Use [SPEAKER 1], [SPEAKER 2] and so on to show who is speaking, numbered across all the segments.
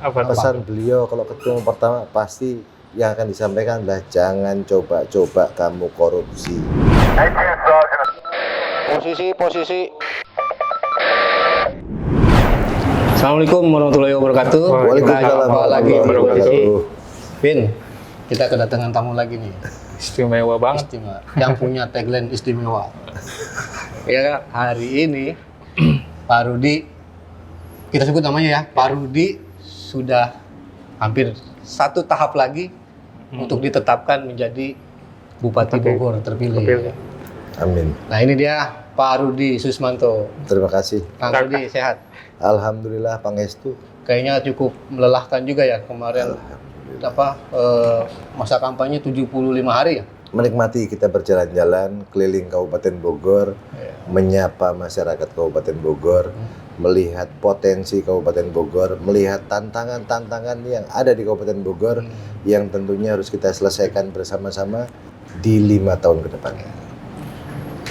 [SPEAKER 1] Pesan beliau kalau ketemu pertama pasti yang akan disampaikan adalah jangan coba-coba kamu korupsi. Posisi.
[SPEAKER 2] Assalamualaikum warahmatullahi wabarakatuh.
[SPEAKER 1] Waalaikumsalam
[SPEAKER 2] warahmatullahi
[SPEAKER 1] wabarakatuh.
[SPEAKER 2] Vin, kita kedatangan tamu lagi nih.
[SPEAKER 3] Istimewa banget.
[SPEAKER 2] Yang punya tagline istimewa. Ya, hari ini Pak Rudi, kita sebut namanya ya, Pak Rudi sudah hampir satu tahap lagi untuk ditetapkan menjadi Bupati Bogor terpilih.
[SPEAKER 1] Amin.
[SPEAKER 2] Nah, ini dia Pak Rudi Susmanto.
[SPEAKER 1] Terima kasih.
[SPEAKER 2] Kang Rudi sehat?
[SPEAKER 1] Alhamdulillah pangestu.
[SPEAKER 2] Kayaknya cukup melelahkan juga ya kemarin masa kampanye 75 hari ya.
[SPEAKER 1] Menikmati kita berjalan-jalan keliling Kabupaten Bogor, menyapa masyarakat Kabupaten Bogor, melihat potensi Kabupaten Bogor, melihat tantangan-tantangan yang ada di Kabupaten Bogor yang tentunya harus kita selesaikan bersama-sama di 5 tahun ke depan.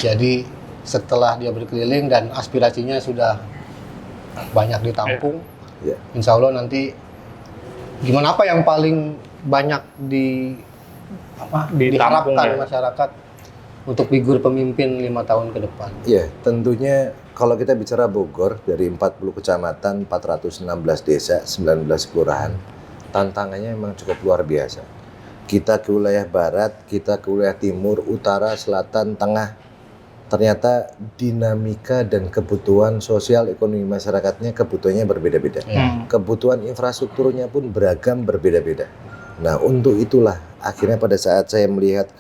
[SPEAKER 2] Jadi setelah dia berkeliling dan aspirasinya sudah banyak ditampung, insya Allah nanti gimana, apa yang paling banyak diharapkan masyarakat untuk figur pemimpin 5 tahun ke depan?
[SPEAKER 1] Ya, tentunya kalau kita bicara Bogor dari 40 kecamatan, 416 desa, 19 kelurahan, tantangannya memang cukup luar biasa. Kita ke wilayah barat, kita ke wilayah timur, utara, selatan, tengah, ternyata dinamika dan kebutuhan sosial ekonomi masyarakatnya kebutuhannya berbeda-beda. Kebutuhan infrastrukturnya pun beragam, berbeda-beda. Nah, untuk itulah akhirnya pada saat saya melihat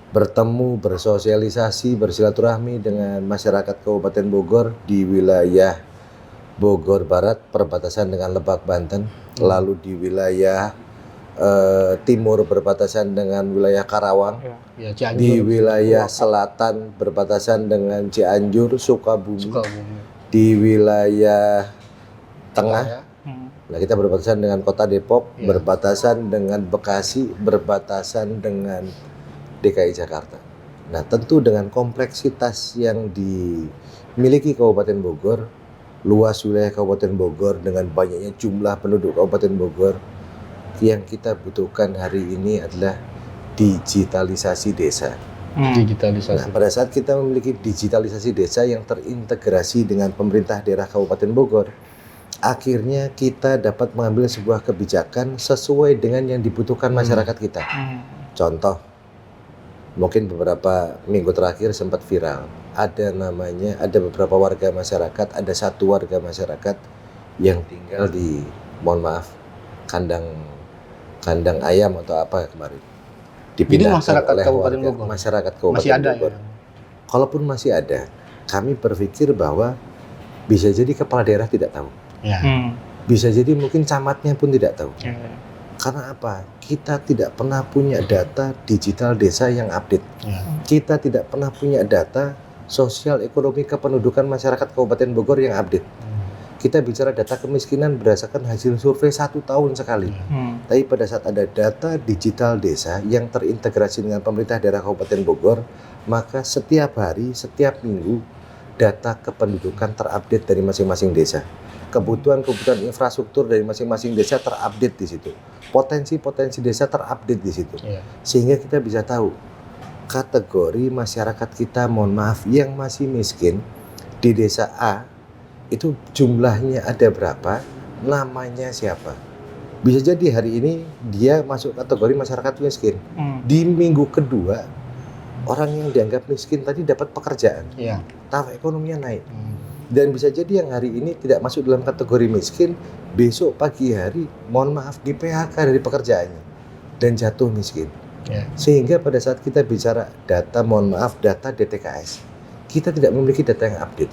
[SPEAKER 1] bertemu, bersosialisasi, bersilaturahmi dengan masyarakat Kabupaten Bogor di wilayah Bogor Barat perbatasan dengan Lebak, Banten, lalu di wilayah timur berbatasan dengan wilayah Karawang, di wilayah selatan berbatasan dengan Cianjur, Sukabumi. Di wilayah tengah, nah kita berbatasan dengan kota Depok, berbatasan dengan Bekasi, berbatasan dengan DKI Jakarta. Nah, tentu dengan kompleksitas yang dimiliki Kabupaten Bogor, luas wilayah Kabupaten Bogor dengan banyaknya jumlah penduduk Kabupaten Bogor, yang kita butuhkan hari ini adalah digitalisasi desa.
[SPEAKER 2] Digitalisasi.
[SPEAKER 1] Nah, pada saat kita memiliki digitalisasi desa yang terintegrasi dengan pemerintah daerah Kabupaten Bogor, akhirnya kita dapat mengambil sebuah kebijakan sesuai dengan yang dibutuhkan masyarakat kita. Contoh, mungkin beberapa minggu terakhir sempat viral. Ada beberapa warga masyarakat, ada satu warga masyarakat yang tinggal di, mohon maaf, kandang ayam atau apa kemarin. Dipindahkan
[SPEAKER 2] masyarakat
[SPEAKER 1] oleh
[SPEAKER 2] Kabupaten Bogor.
[SPEAKER 1] Masyarakat Kabupaten
[SPEAKER 2] masih ada
[SPEAKER 1] Bogor.
[SPEAKER 2] ya?
[SPEAKER 1] Kalaupun masih ada, kami berpikir bahwa bisa jadi kepala daerah tidak tahu. Bisa jadi mungkin camatnya pun tidak tahu. Karena apa? Kita tidak pernah punya data digital desa yang update. Kita tidak pernah punya data sosial ekonomi kependudukan masyarakat Kabupaten Bogor yang update. Kita bicara data kemiskinan berdasarkan hasil survei 1 tahun sekali. Tapi pada saat ada data digital desa yang terintegrasi dengan pemerintah daerah Kabupaten Bogor, maka setiap hari, setiap minggu, data kependudukan terupdate dari masing-masing desa. Kebutuhan infrastruktur dari masing-masing desa terupdate di situ. Potensi-potensi desa terupdate di situ. Sehingga kita bisa tahu kategori masyarakat kita, mohon maaf, yang masih miskin di desa A itu jumlahnya ada berapa, namanya siapa. Bisa jadi hari ini dia masuk kategori masyarakat miskin. Di minggu kedua, orang yang dianggap miskin tadi dapat pekerjaan, taraf ekonominya naik. Dan bisa jadi yang hari ini tidak masuk dalam kategori miskin, besok pagi hari, mohon maaf, di PHK dari pekerjaannya dan jatuh miskin. Sehingga pada saat kita bicara data, mohon maaf, data DTKS, kita tidak memiliki data yang update.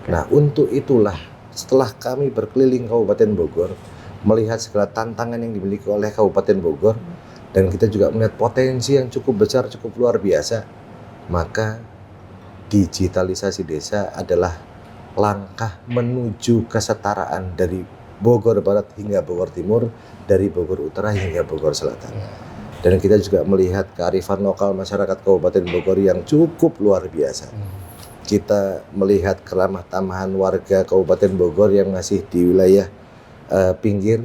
[SPEAKER 1] Nah, untuk itulah setelah kami berkeliling Kabupaten Bogor, melihat segala tantangan yang dimiliki oleh Kabupaten Bogor, dan kita juga melihat potensi yang cukup besar, cukup luar biasa, maka digitalisasi desa adalah langkah menuju kesetaraan dari Bogor Barat hingga Bogor Timur, dari Bogor Utara hingga Bogor Selatan. Dan kita juga melihat kearifan lokal masyarakat Kabupaten Bogor yang cukup luar biasa. Kita melihat keramah tamahan warga Kabupaten Bogor yang masih di wilayah pinggir,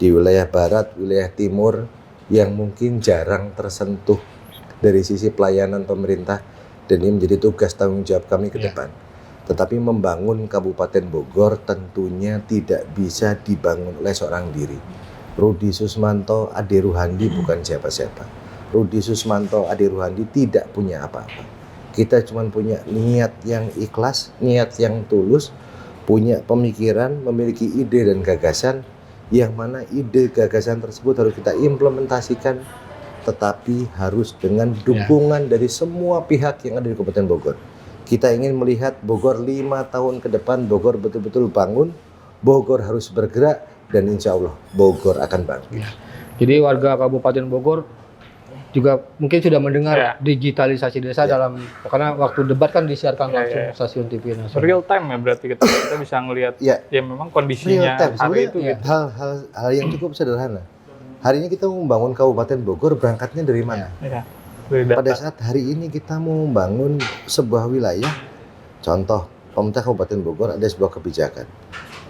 [SPEAKER 1] di wilayah barat, wilayah timur yang mungkin jarang tersentuh dari sisi pelayanan pemerintah, dan ini menjadi tugas tanggung jawab kami ke depan. Tetapi membangun Kabupaten Bogor tentunya tidak bisa dibangun oleh seorang diri. Rudi Susmanto Ade Ruhandi bukan siapa-siapa. Rudi Susmanto Ade Ruhandi tidak punya apa-apa. Kita cuma punya niat yang ikhlas, niat yang tulus, punya pemikiran, memiliki ide dan gagasan, yang mana ide gagasan tersebut harus kita implementasikan, tetapi harus dengan dukungan dari semua pihak yang ada di Kabupaten Bogor. Kita ingin melihat Bogor 5 tahun ke depan, Bogor betul-betul bangun, Bogor harus bergerak, dan insya Allah Bogor akan bangun.
[SPEAKER 2] Jadi warga Kabupaten Bogor juga mungkin sudah mendengar digitalisasi desa dalam, karena waktu debat kan disiarkan langsung stasiun TV nasional.
[SPEAKER 3] Real time ya berarti kita bisa ngelihat ya memang kondisinya hari itu.
[SPEAKER 1] Hal yang cukup sederhana. Hari ini kita mau membangun Kabupaten Bogor, berangkatnya dari mana? Pada saat hari ini kita mau membangun sebuah wilayah, contoh pemerintah Kabupaten Bogor ada sebuah kebijakan,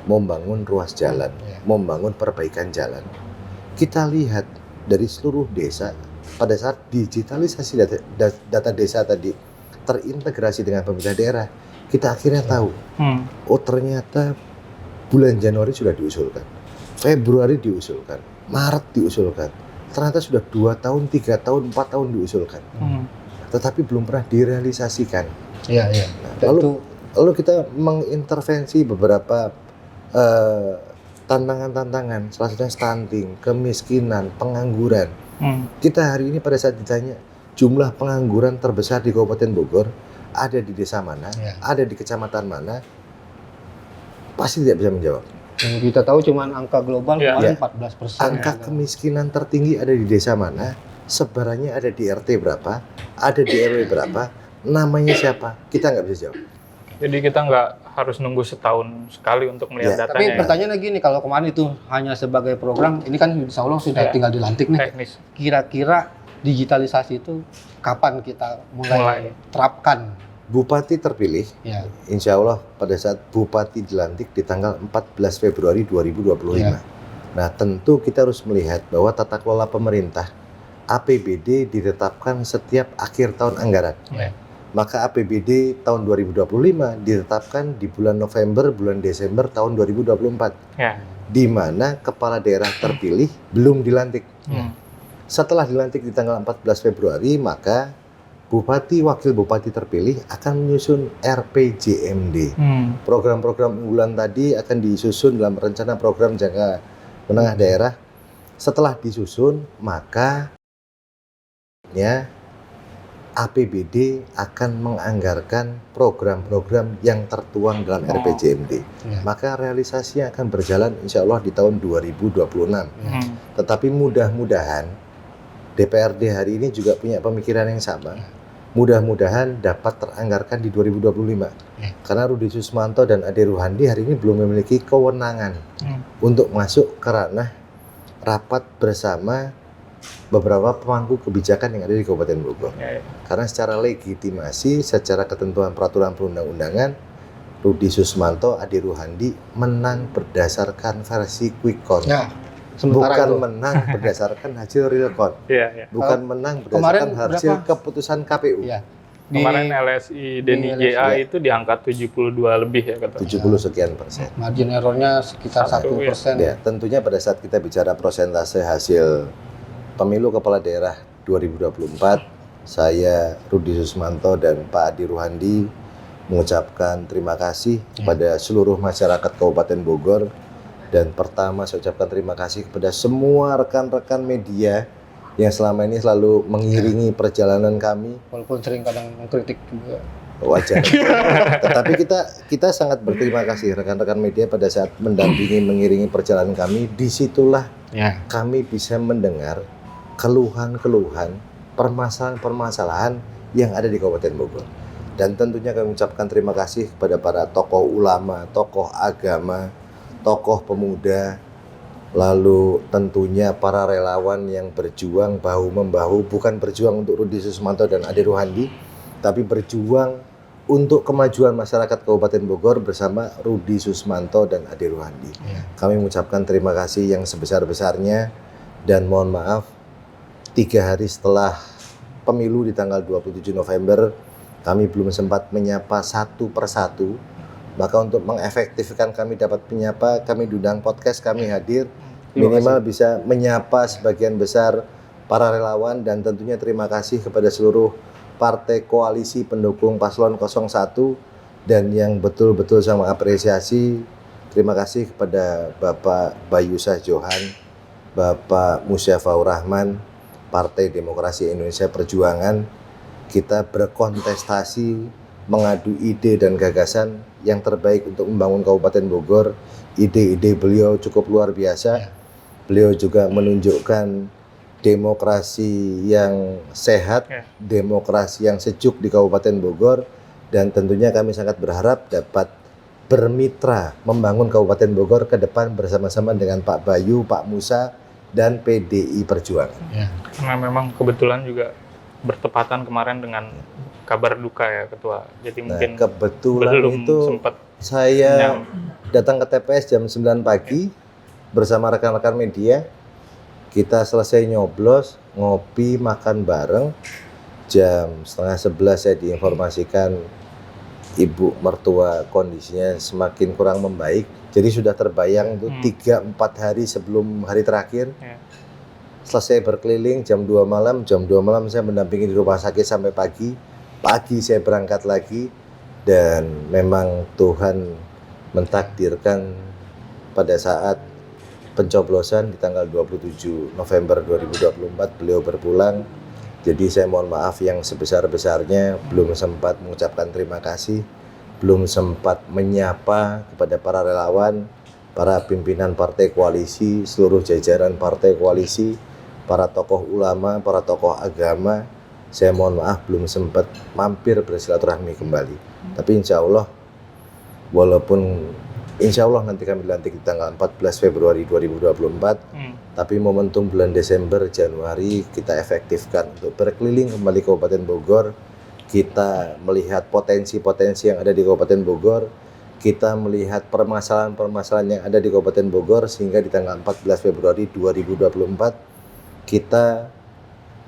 [SPEAKER 1] mau membangun ruas jalan, mau membangun perbaikan jalan. Kita lihat dari seluruh desa, pada saat digitalisasi data desa tadi terintegrasi dengan pemerintah daerah, kita akhirnya tahu, oh ternyata bulan Januari sudah diusulkan, Februari diusulkan, Maret diusulkan, ternyata sudah 2 tahun, 3 tahun, 4 tahun diusulkan, tetapi belum pernah direalisasikan. Lalu kita mengintervensi beberapa tantangan-tantangan, salah satunya stunting, kemiskinan, pengangguran. Kita hari ini pada saat ditanya jumlah pengangguran terbesar di Kabupaten Bogor ada di desa mana, ada di kecamatan mana, pasti tidak bisa menjawab.
[SPEAKER 2] Yang kita tahu cuma angka global kemarin 14%.
[SPEAKER 1] Angka kemiskinan tertinggi ada di desa mana, sebarannya ada di RT berapa, ada di RW berapa, namanya siapa, kita nggak bisa jawab.
[SPEAKER 3] Jadi kita nggak harus nunggu setahun sekali untuk melihat datanya.
[SPEAKER 2] Tapi pertanyaannya gini, kalau kemarin itu hanya sebagai program, ini kan insya Allah sudah tinggal dilantik nih.
[SPEAKER 3] Teknis.
[SPEAKER 2] Kira-kira digitalisasi itu kapan kita mulai terapkan?
[SPEAKER 1] Bupati terpilih, insya Allah pada saat Bupati dilantik di tanggal 14 Februari 2025. Nah tentu kita harus melihat bahwa tata kelola pemerintah, APBD ditetapkan setiap akhir tahun anggaran. Maka APBD tahun 2025 ditetapkan di bulan November, bulan Desember tahun 2024. Di mana kepala daerah terpilih belum dilantik. Setelah dilantik di tanggal 14 Februari, maka Bupati, Wakil Bupati terpilih akan menyusun RPJMD. Program-program unggulan tadi akan disusun dalam rencana program jangka menengah daerah. Setelah disusun, maka APBD akan menganggarkan program-program yang tertuang dalam RPJMD. Maka realisasinya akan berjalan insya Allah di tahun 2026. Tetapi mudah-mudahan DPRD hari ini juga punya pemikiran yang sama. Mudah-mudahan dapat teranggarkan di 2025. Karena Rudi Susmanto dan Ade Ruhandi hari ini belum memiliki kewenangan untuk masuk ke ranah rapat bersama beberapa pemangku kebijakan yang ada di Kabupaten Bogor. Karena secara legitimasi, secara ketentuan peraturan perundang-undangan, Rudi Susmanto Ade Ruhandi menang berdasarkan versi quick count. Bukan menang berdasarkan hasil real count. Bukan menang berdasarkan hasil keputusan KPU.
[SPEAKER 3] Kemarin LSI Denny JA itu di angka 72 lebih ya katanya.
[SPEAKER 1] 70 sekian persen.
[SPEAKER 2] Margin errornya sekitar 1%.
[SPEAKER 1] Tentunya pada saat kita bicara persentase hasil pemilu kepala daerah 2024, saya Rudi Susmanto dan Pak Ade Ruhandi mengucapkan terima kasih kepada seluruh masyarakat Kabupaten Bogor. Dan pertama saya ucapkan terima kasih kepada semua rekan-rekan media yang selama ini selalu mengiringi perjalanan kami.
[SPEAKER 2] Walaupun sering kadang mengkritik juga.
[SPEAKER 1] Wajar. Tetapi kita sangat berterima kasih rekan-rekan media pada saat mendampingi, mengiringi perjalanan kami. Disitulah kami bisa mendengar keluhan-keluhan, permasalahan-permasalahan yang ada di Kabupaten Bogor. Dan tentunya kami ucapkan terima kasih kepada para tokoh ulama, tokoh agama, tokoh pemuda, lalu tentunya para relawan yang berjuang bahu-membahu, bukan berjuang untuk Rudi Susmanto dan Ade Ruhandi, tapi berjuang untuk kemajuan masyarakat Kabupaten Bogor bersama Rudi Susmanto dan Ade Ruhandi. Kami mengucapkan terima kasih yang sebesar-besarnya dan mohon maaf 3 hari setelah pemilu di tanggal 27 November kami belum sempat menyapa satu persatu. Maka untuk mengefektifkan kami dapat menyapa, kami diundang podcast, kami hadir minimal bisa menyapa sebagian besar para relawan dan tentunya terima kasih kepada seluruh partai koalisi pendukung paslon 01 dan yang betul-betul saya mengapresiasi, terima kasih kepada Bapak Bayusah Johan, Bapak Musyafaur Rahman, Partai Demokrasi Indonesia Perjuangan. Kita berkontestasi, mengadu ide dan gagasan yang terbaik untuk membangun Kabupaten Bogor. Ide-ide beliau cukup luar biasa. Beliau juga menunjukkan demokrasi yang sehat, demokrasi yang sejuk di Kabupaten Bogor, dan tentunya kami sangat berharap dapat bermitra membangun Kabupaten Bogor ke depan bersama-sama dengan Pak Bayu, Pak Musa, dan PDI Perjuangan.
[SPEAKER 3] Karena memang kebetulan juga bertepatan kemarin dengan kabar duka ya Ketua, jadi mungkin
[SPEAKER 1] kebetulan
[SPEAKER 3] belum
[SPEAKER 1] itu
[SPEAKER 3] sempat
[SPEAKER 1] saya datang ke TPS jam 9 pagi bersama rekan-rekan media. Kita selesai nyoblos, ngopi, makan bareng. Jam 10:30 saya diinformasikan ibu mertua kondisinya semakin kurang membaik. Jadi sudah terbayang itu 3-4 hari sebelum hari terakhir. Selesai berkeliling jam 2 malam. Jam 2 malam saya mendampingi di rumah sakit sampai pagi. Pagi saya berangkat lagi. Dan memang Tuhan mentakdirkan pada saat pencoblosan di tanggal 27 November 2024 beliau berpulang. Jadi saya mohon maaf yang sebesar-besarnya, belum sempat mengucapkan terima kasih, belum sempat menyapa kepada para relawan, para pimpinan partai koalisi, seluruh jajaran partai koalisi, para tokoh ulama, para tokoh agama. Saya mohon maaf belum sempat mampir bersilaturahmi kembali. Tapi insya Allah, walaupun insya Allah nanti kami dilantik di tanggal 14 Februari 2024, tapi momentum bulan Desember, Januari kita efektifkan untuk berkeliling kembali Kabupaten Bogor. Kita melihat potensi-potensi yang ada di Kabupaten Bogor, kita melihat permasalahan-permasalahan yang ada di Kabupaten Bogor, sehingga di tanggal 14 Februari 2024 kita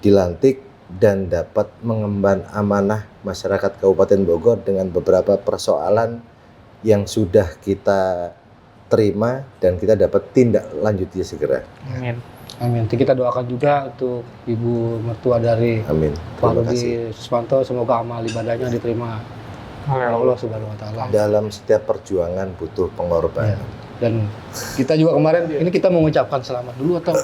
[SPEAKER 1] dilantik dan dapat mengemban amanah masyarakat Kabupaten Bogor dengan beberapa persoalan yang sudah kita terima dan kita dapat tindak lanjutnya segera.
[SPEAKER 3] Amin.
[SPEAKER 2] Amin. Kita doakan juga untuk Ibu mertua dari Pak Rudi Susmanto, semoga amal ibadahnya diterima oleh Allah Subhanahu wa taala.
[SPEAKER 1] Dalam setiap perjuangan butuh pengorbanan.
[SPEAKER 2] Dan kita juga kemarin ini kita mengucapkan selamat dulu atau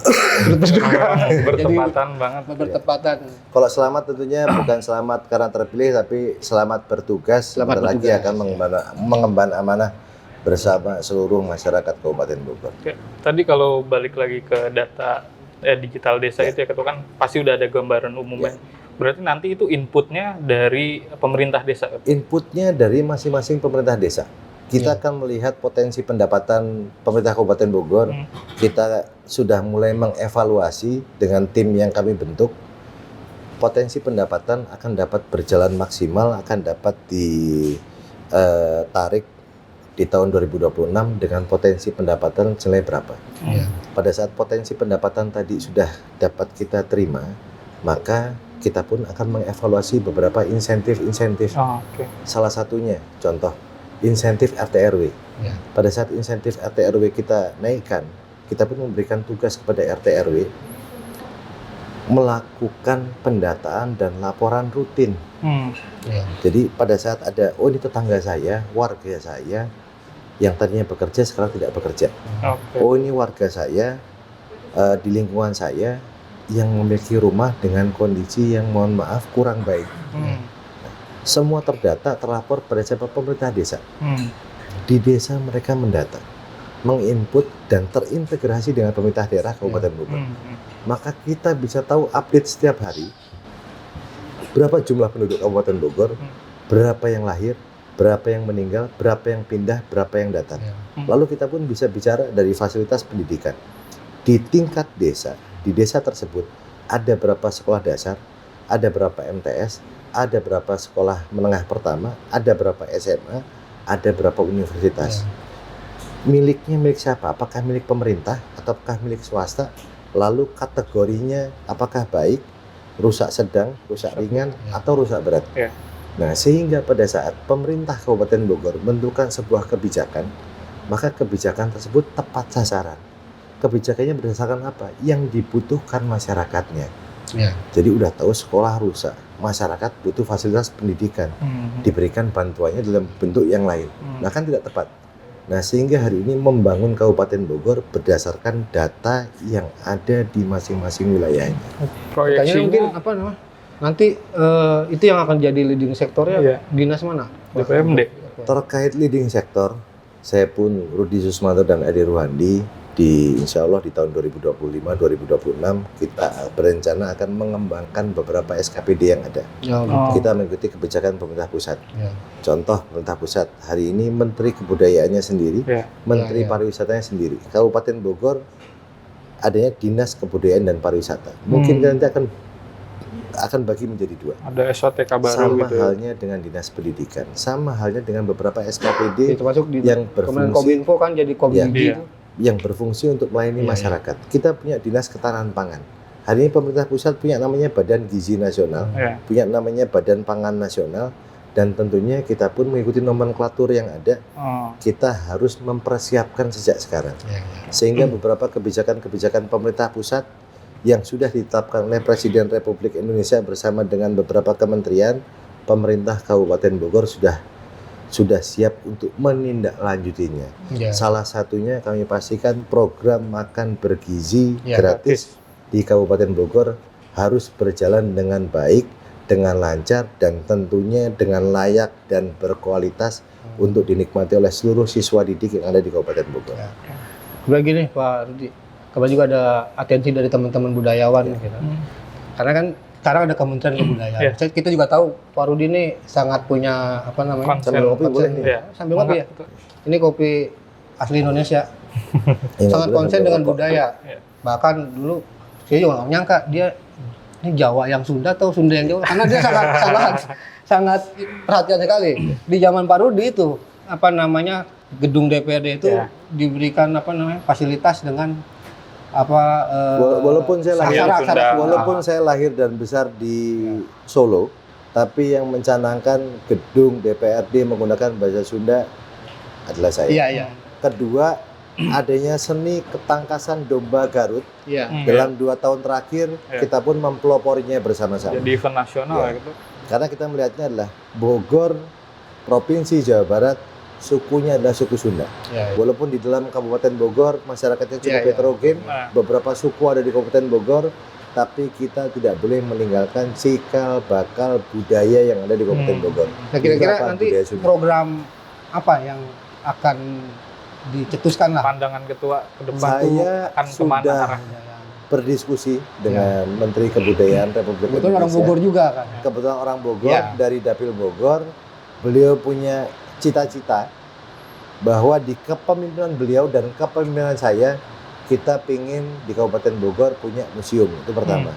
[SPEAKER 3] bertepatan banget.
[SPEAKER 2] Bertepatan.
[SPEAKER 1] Kalau selamat tentunya bukan selamat karena terpilih, tapi selamat bertugas. Sebentar lagi akan mengemban amanah bersama seluruh masyarakat Kabupaten Bogor.
[SPEAKER 3] Oke. Tadi kalau balik lagi ke data digital desa itu ya Ketua, kan pasti udah ada gambaran umumnya. Berarti nanti itu inputnya dari pemerintah desa?
[SPEAKER 1] Inputnya dari masing-masing pemerintah desa. Kita akan melihat potensi pendapatan pemerintah Kabupaten Bogor. Kita sudah mulai mengevaluasi dengan tim yang kami bentuk. Potensi pendapatan akan dapat berjalan maksimal, akan dapat ditarik di tahun 2026 dengan potensi pendapatan senilai berapa. Pada saat potensi pendapatan tadi sudah dapat kita terima, maka kita pun akan mengevaluasi beberapa insentif-insentif. Salah satunya, contoh, insentif RT/RW. Pada saat insentif RT/RW kita naikkan, kita pun memberikan tugas kepada RT/RW melakukan pendataan dan laporan rutin. Jadi pada saat ada, oh ini tetangga saya, warga saya yang tadinya bekerja sekarang tidak bekerja. Oh ini warga saya di lingkungan saya yang memiliki rumah dengan kondisi yang mohon maaf kurang baik. Semua terdata, terlapor pada siapa? Pemerintah desa. Di desa mereka mendata, menginput dan terintegrasi dengan pemerintah daerah Kabupaten Bogor. Maka kita bisa tahu update setiap hari berapa jumlah penduduk Kabupaten Bogor, berapa yang lahir, berapa yang meninggal, berapa yang pindah, berapa yang datang. Lalu kita pun bisa bicara dari fasilitas pendidikan. Di tingkat desa, di desa tersebut ada berapa sekolah dasar, ada berapa MTS, ada berapa sekolah menengah pertama, ada berapa SMA, ada berapa universitas. Miliknya milik siapa? Apakah milik pemerintah ataukah milik swasta? Lalu kategorinya apakah baik, rusak sedang, rusak ringan, atau rusak berat? Nah, sehingga pada saat pemerintah Kabupaten Bogor menentukan sebuah kebijakan, maka kebijakan tersebut tepat sasaran. Kebijakannya berdasarkan apa? Yang dibutuhkan masyarakatnya. Jadi udah tahu sekolah rusak, masyarakat butuh fasilitas pendidikan, diberikan bantuannya dalam bentuk yang lain. Nah, kan tidak tepat. Nah, sehingga hari ini membangun Kabupaten Bogor berdasarkan data yang ada di masing-masing wilayahnya.
[SPEAKER 2] Kayaknya mungkin apa namanya? Nanti itu yang akan jadi leading sektornya dinas mana?
[SPEAKER 3] DPMD.
[SPEAKER 1] Terkait leading sektor, saya pun Rudi Susmanto dan Edi Ruhandi insya Allah di tahun 2025-2026 kita berencana akan mengembangkan beberapa SKPD yang ada. Kita mengikuti kebijakan pemerintah pusat. Contoh pemerintah pusat hari ini Menteri Kebudayaannya sendiri, Menteri Pariwisatanya sendiri. Kabupaten Bogor adanya Dinas Kebudayaan dan Pariwisata. Mungkin nanti akan bagi menjadi dua.
[SPEAKER 3] Ada SOTK baru
[SPEAKER 1] sama
[SPEAKER 3] gitu.
[SPEAKER 1] halnya dengan Dinas Pendidikan, sama halnya dengan beberapa SKPD
[SPEAKER 2] termasuk
[SPEAKER 1] yang berfungsi
[SPEAKER 2] Kominfo kan jadi Kominfo
[SPEAKER 1] yang berfungsi untuk melayani masyarakat. Kita punya Dinas Ketahanan Pangan. Hari ini pemerintah pusat punya namanya Badan Gizi Nasional, punya namanya Badan Pangan Nasional, dan tentunya kita pun mengikuti nomenklatur yang ada. Kita harus mempersiapkan sejak sekarang, sehingga beberapa kebijakan-kebijakan pemerintah pusat yang sudah ditetapkan oleh Presiden Republik Indonesia bersama dengan beberapa kementerian, pemerintah Kabupaten Bogor sudah siap untuk menindaklanjutinya. Salah satunya kami pastikan program makan bergizi gratis di Kabupaten Bogor harus berjalan dengan baik, dengan lancar, dan tentunya dengan layak dan berkualitas untuk dinikmati oleh seluruh siswa didik yang ada di Kabupaten Bogor.
[SPEAKER 2] Begini Pak Rudi, kabar juga ada atensi dari teman-teman budayawan gitu. Karena kan sekarang ada Kementerian Kebudayaan. Kita juga tahu Pak Rudi ini sangat punya apa namanya?
[SPEAKER 1] Sambil ngopi boleh nih.
[SPEAKER 2] Sambil ngopi ya. Ini kopi asli Indonesia. Sangat konsen dengan budaya. Bahkan dulu saya juga nggak nyangka dia ini Jawa yang Sunda atau Sunda yang Jawa. Karena dia sangat perhatian sekali. Di zaman Pak Rudi itu apa namanya gedung DPRD itu diberikan apa namanya fasilitas dengan apa
[SPEAKER 1] walaupun saya lahir dan besar di Solo, tapi yang mencanangkan gedung DPRD menggunakan bahasa Sunda adalah saya. Kedua, adanya seni ketangkasan domba Garut. Dalam 2 tahun terakhir kita pun mempeloporinya bersama-sama.
[SPEAKER 3] Jadi event nasional gitu.
[SPEAKER 1] Karena kita melihatnya adalah Bogor, Provinsi Jawa Barat, sukunya adalah suku Sunda. Walaupun di dalam Kabupaten Bogor masyarakatnya cukup heterogen, beberapa suku ada di Kabupaten Bogor, tapi kita tidak boleh meninggalkan cikal bakal budaya yang ada di Kabupaten Bogor.
[SPEAKER 2] Nah, kira-kira nanti program apa yang akan dicetuskan lah?
[SPEAKER 3] Pandangan ketua ke depan
[SPEAKER 1] saya
[SPEAKER 3] akan
[SPEAKER 1] sudah berdiskusi dengan Menteri Kebudayaan Republik Indonesia.
[SPEAKER 2] Kebetulan orang Bogor juga kan?
[SPEAKER 1] Kebetulan orang Bogor, dari Dapil Bogor, beliau punya cita-cita bahwa di kepemimpinan beliau dan kepemimpinan saya kita pingin di Kabupaten Bogor punya museum, itu pertama.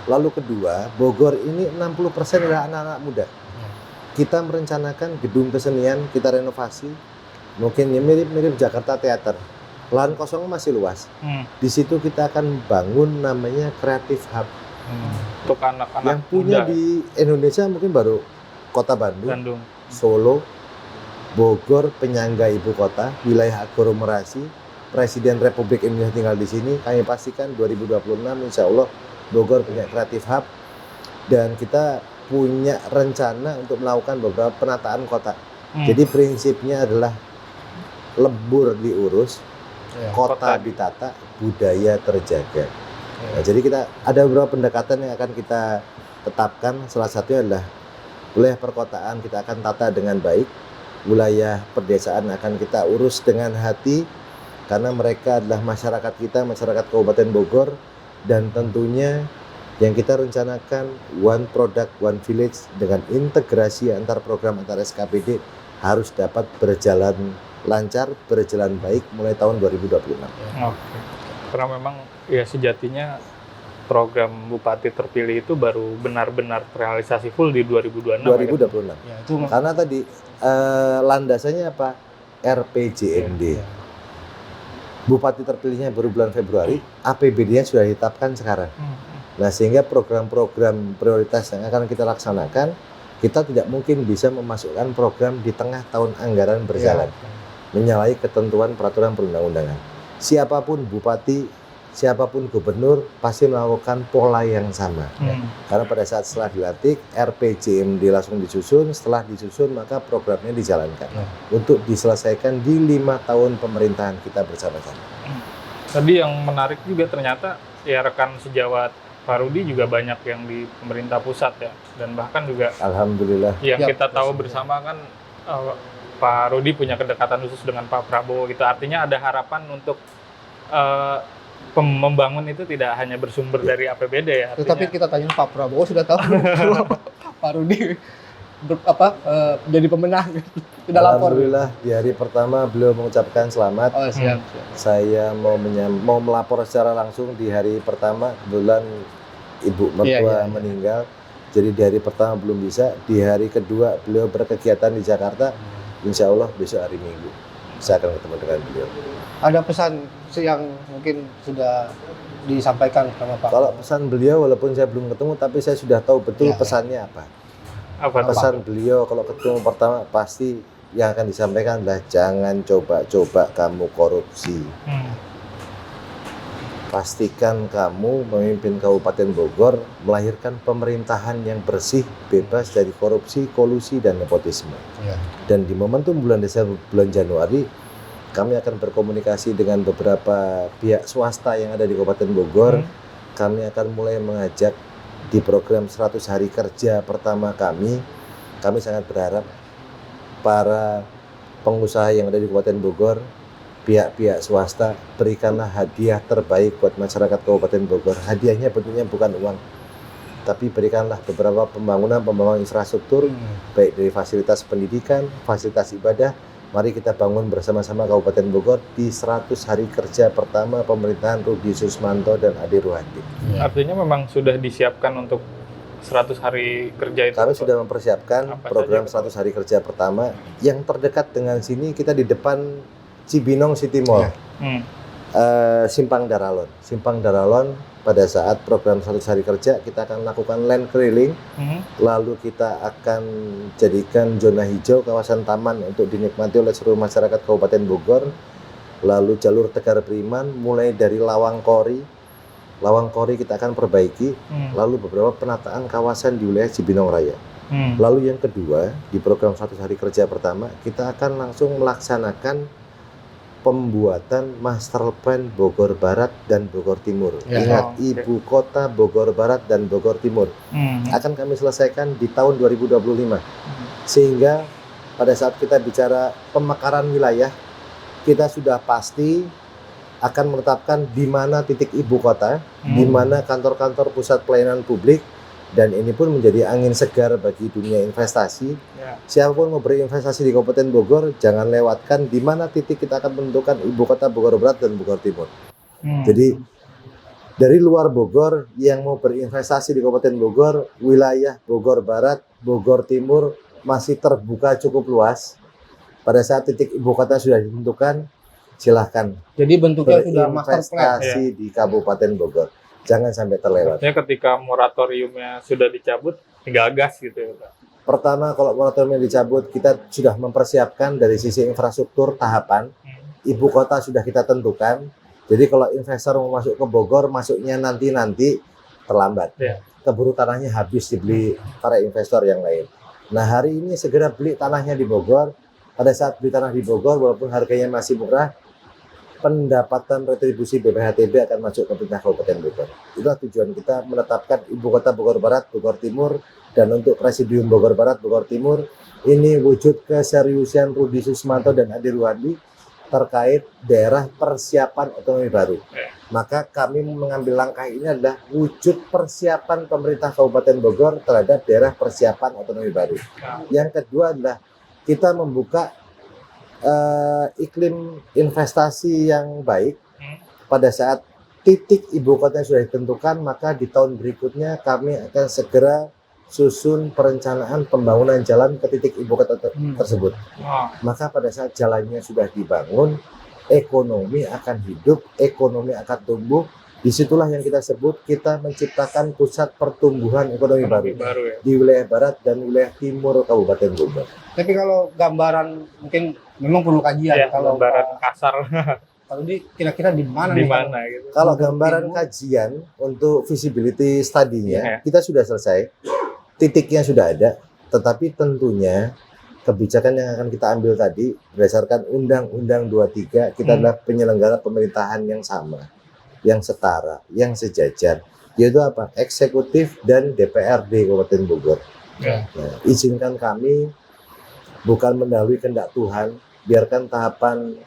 [SPEAKER 1] Lalu kedua, Bogor ini 60% adalah anak-anak muda. Kita merencanakan gedung kesenian kita renovasi, mungkin ya mirip-mirip Jakarta Theater. Lahan kosong masih luas. Di situ kita akan bangun namanya Creative Hub.
[SPEAKER 3] Untuk anak-anak
[SPEAKER 1] yang punya
[SPEAKER 3] muda.
[SPEAKER 1] Di Indonesia mungkin baru Kota Bandung. Solo, Bogor, penyangga ibu kota, wilayah aglomerasi, Presiden Republik Indonesia tinggal di sini. Kami pastikan 2026 insya Allah Bogor punya Creative Hub, dan kita punya rencana untuk melakukan beberapa penataan kota. Jadi prinsipnya adalah lembur diurus, kota ditata, budaya terjaga. Nah, jadi kita ada beberapa pendekatan yang akan kita tetapkan. Salah satunya adalah wilayah perkotaan kita akan tata dengan baik, wilayah perdesaan akan kita urus dengan hati, karena mereka adalah masyarakat kita, masyarakat Kabupaten Bogor, dan tentunya yang kita rencanakan One Product, One Village dengan integrasi antar program antar SKPD harus dapat berjalan lancar, berjalan baik mulai tahun 2026.
[SPEAKER 3] Karena memang ya sejatinya program Bupati Terpilih itu baru benar-benar terrealisasi full di 2026.
[SPEAKER 1] 2026.
[SPEAKER 2] Ya, itu
[SPEAKER 1] Karena tadi landasannya apa? RPJMD. Bupati terpilihnya baru bulan Februari, APBD-nya sudah ditetapkan sekarang. Nah, sehingga program-program prioritas yang akan kita laksanakan, kita tidak mungkin bisa memasukkan program di tengah tahun anggaran berjalan, menyalahi ketentuan peraturan perundang-undangan. Siapapun bupati, siapapun gubernur pasti melakukan pola yang sama. Karena pada saat setelah dilantik, RPJMD langsung disusun, setelah disusun maka programnya dijalankan untuk diselesaikan di 5 tahun pemerintahan kita bersama-sama.
[SPEAKER 3] Tadi yang menarik juga ternyata ya rekan sejawat Pak Rudi juga banyak yang di pemerintah pusat ya, dan bahkan juga
[SPEAKER 1] Alhamdulillah
[SPEAKER 3] yang kita tahu bersama kan Pak Rudi punya kedekatan khusus dengan Pak Prabowo gitu. Artinya ada harapan untuk membangun itu tidak hanya bersumber dari APBD ya. Artinya,
[SPEAKER 2] tetapi kita tanya Pak Prabowo sudah tahu Pak Rudi jadi pemenang, tidak lapor.
[SPEAKER 1] Alhamdulillah di hari pertama beliau mengucapkan selamat.
[SPEAKER 2] Oh, siap.
[SPEAKER 1] Saya mau melapor secara langsung di hari pertama, kebetulan ibu mertua meninggal. Jadi di hari pertama belum bisa, di hari kedua beliau berkegiatan di Jakarta. Insya Allah besok hari Minggu saya akan ketemu dengan beliau.
[SPEAKER 2] Ada pesan yang mungkin sudah disampaikan sama Pak?
[SPEAKER 1] Kalau pesan beliau, walaupun saya belum ketemu, tapi saya sudah tahu betul pesannya apa. Pesan beliau kalau ketemu pertama pasti yang akan disampaikan adalah jangan coba-coba kamu korupsi. Pastikan kamu memimpin Kabupaten Bogor melahirkan pemerintahan yang bersih, bebas dari korupsi, kolusi, dan nepotisme. Dan di momentum bulan Desember, bulan Januari, kami akan berkomunikasi dengan beberapa pihak swasta yang ada di Kabupaten Bogor. Kami akan mulai mengajak di program 100 hari kerja pertama kami sangat berharap para pengusaha yang ada di Kabupaten Bogor, pihak-pihak swasta, berikanlah hadiah terbaik buat masyarakat Kabupaten Bogor. Hadiahnya bentuknya bukan uang, tapi berikanlah beberapa pembangunan infrastruktur, baik dari fasilitas pendidikan, fasilitas ibadah. Mari kita bangun bersama-sama Kabupaten Bogor di 100 hari kerja pertama pemerintahan Rudi Susmanto dan Ade Ruhandi.
[SPEAKER 3] Artinya memang sudah disiapkan untuk 100 hari kerja itu?
[SPEAKER 1] Kami sudah mempersiapkan program 100 hari kerja pertama. Yang terdekat dengan sini kita di depan Cibinong City Mall, Simpang Daralon. Pada saat program 100 hari kerja kita akan lakukan land clearing, lalu kita akan jadikan zona hijau kawasan taman untuk dinikmati oleh seluruh masyarakat Kabupaten Bogor. Lalu jalur Tegar Beriman mulai dari Lawang Kori kita akan perbaiki, lalu beberapa penataan kawasan di wilayah Cibinong Raya. Lalu yang kedua, di program 100 hari kerja pertama kita akan langsung melaksanakan pembuatan master plan Bogor Barat dan Bogor Timur. Ingat, ibu kota Bogor Barat dan Bogor Timur akan kami selesaikan di tahun 2025. Sehingga pada saat kita bicara pemekaran wilayah, kita sudah pasti akan menetapkan di mana titik ibu kota, di mana kantor-kantor pusat pelayanan publik. Dan ini pun menjadi angin segar bagi dunia investasi. Siapapun mau berinvestasi di Kabupaten Bogor, jangan lewatkan di mana titik kita akan menentukan ibu kota Bogor Barat dan Bogor Timur. Jadi dari luar Bogor yang mau berinvestasi di Kabupaten Bogor, wilayah Bogor Barat, Bogor Timur masih terbuka cukup luas. Pada saat titik ibu kota sudah ditentukan, silahkan.
[SPEAKER 2] Jadi bentuknya sudah master plan
[SPEAKER 1] di Kabupaten Bogor. Jangan sampai terlewat.
[SPEAKER 3] Artinya ketika moratoriumnya sudah dicabut, tinggal gas gitu ya Pak?
[SPEAKER 1] Pertama, kalau moratoriumnya dicabut, kita sudah mempersiapkan dari sisi infrastruktur tahapan. Ibu kota sudah kita tentukan. Jadi kalau investor mau masuk ke Bogor, masuknya nanti terlambat. Keburu tanahnya habis dibeli para investor yang lain. Nah, hari ini segera beli tanahnya di Bogor. Pada saat beli tanah di Bogor, walaupun harganya masih murah, pendapatan retribusi BPHTB akan masuk ke pemerintah Kabupaten Bogor. Itulah tujuan kita menetapkan ibu kota Bogor Barat, Bogor Timur, dan untuk Presidium Bogor Barat, Bogor Timur, ini wujud keseriusan Rudi Susmanto dan Ade Ruhandi terkait daerah persiapan otonomi baru. Maka kami mengambil langkah ini adalah wujud persiapan pemerintah Kabupaten Bogor terhadap daerah persiapan otonomi baru. Yang kedua adalah kita membuka iklim investasi yang baik pada saat titik ibu kota yang sudah ditentukan, maka di tahun berikutnya kami akan segera susun perencanaan pembangunan jalan ke titik ibu kota tersebut. Maka pada saat jalannya sudah dibangun, ekonomi akan hidup, ekonomi akan tumbuh. Disitulah yang kita sebut kita menciptakan pusat pertumbuhan ekonomi baru
[SPEAKER 3] ya.
[SPEAKER 1] di wilayah barat dan wilayah timur Kabupaten Bogor.
[SPEAKER 2] Tapi kalau gambaran mungkin memang perlu kajian.
[SPEAKER 3] Ya,
[SPEAKER 2] Kalau
[SPEAKER 3] gambaran kasar
[SPEAKER 2] kalau di kira-kira di mana
[SPEAKER 3] di
[SPEAKER 2] nih?
[SPEAKER 3] mana gitu.
[SPEAKER 1] Kalau gambaran kajian untuk feasibility study-nya kita sudah selesai, titiknya sudah ada, tetapi tentunya kebijakan yang akan kita ambil tadi berdasarkan Undang-Undang 23 kita adalah penyelenggara pemerintahan yang sama, yang setara, yang sejajar, yaitu apa? Eksekutif dan DPRD Kabupaten Bogor. Nah, izinkan kami bukan mendahului kehendak Tuhan, biarkan tahapan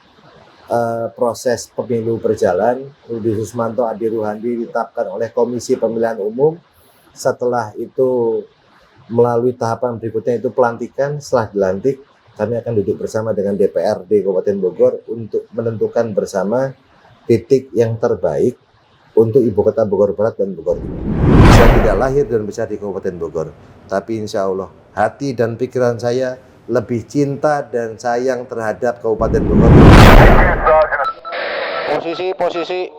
[SPEAKER 1] proses pemilu berjalan. Rudi Susmanto Adi Ruhandi ditetapkan oleh Komisi Pemilihan Umum. Setelah itu melalui tahapan berikutnya itu pelantikan. Setelah dilantik, kami akan duduk bersama dengan DPRD Kabupaten Bogor untuk menentukan bersama titik yang terbaik untuk ibu kota Bogor Barat dan Bogor Timur. Saya tidak lahir dan besar di Kabupaten Bogor, tapi insya Allah hati dan pikiran saya lebih cinta dan sayang terhadap Kabupaten Bogor.
[SPEAKER 2] Posisi